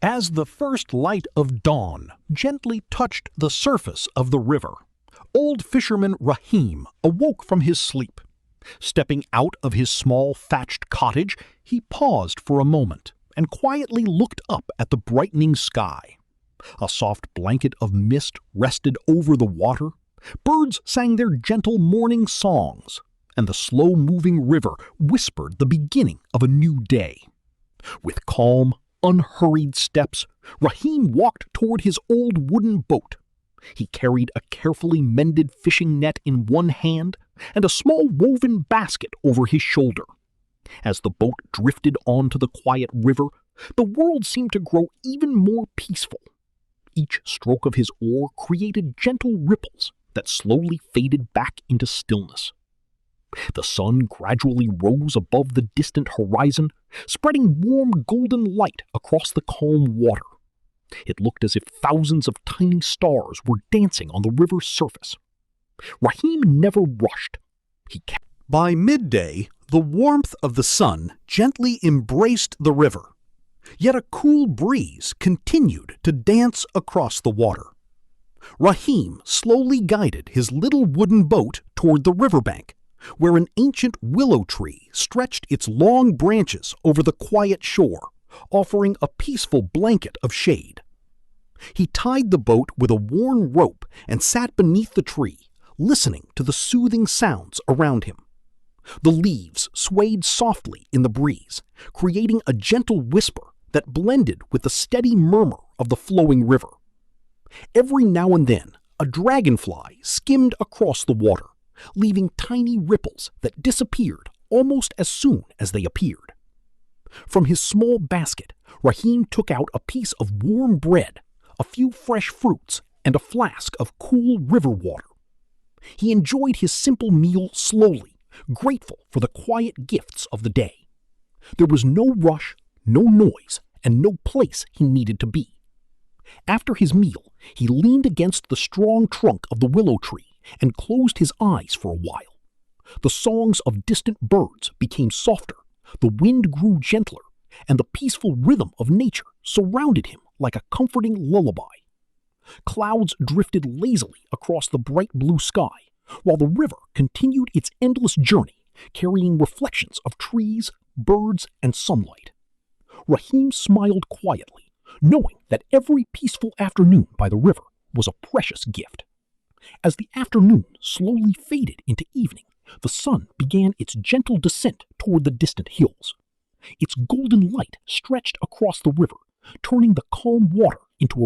As the first light of dawn gently touched the surface of the river, old fisherman Rahim awoke from his sleep. Stepping out of his small thatched cottage, he paused for a moment and quietly looked up at the brightening sky. A soft blanket of mist rested over the water, birds sang their gentle morning songs, and the slow-moving river whispered the beginning of a new day. With calm, unhurried steps, Rahim walked toward his old wooden boat. He carried a carefully mended fishing net in one hand and a small woven basket over his shoulder. As the boat drifted onto the quiet river, the world seemed to grow even more peaceful. Each stroke of his oar created gentle ripples that slowly faded back into stillness. The sun gradually rose above the distant horizon, spreading warm golden light across the calm water. It looked as if thousands of tiny stars were dancing on the river's surface. Rahim never rushed. By midday, the warmth of the sun gently embraced the river, yet a cool breeze continued to dance across the water. Rahim slowly guided his little wooden boat toward the riverbank, where an ancient willow tree stretched its long branches over the quiet shore, offering a peaceful blanket of shade. He tied the boat with a worn rope and sat beneath the tree, listening to the soothing sounds around him. The leaves swayed softly in the breeze, creating a gentle whisper that blended with the steady murmur of the flowing river. Every now and then, a dragonfly skimmed across the water, leaving tiny ripples that disappeared almost as soon as they appeared. From his small basket, Rahim took out a piece of warm bread, a few fresh fruits, and a flask of cool river water. He enjoyed his simple meal slowly, grateful for the quiet gifts of the day. There was no rush, no noise, and no place he needed to be. After his meal, he leaned against the strong trunk of the willow tree and closed his eyes for a while. The songs of distant birds became softer, the wind grew gentler, and the peaceful rhythm of nature surrounded him like a comforting lullaby. Clouds drifted lazily across the bright blue sky, while the river continued its endless journey, carrying reflections of trees, birds, and sunlight. Rahim smiled quietly, knowing that every peaceful afternoon by the river was a precious gift. As the afternoon slowly faded into evening, the sun began its gentle descent toward the distant hills. Its golden light stretched across the river, turning the calm water into a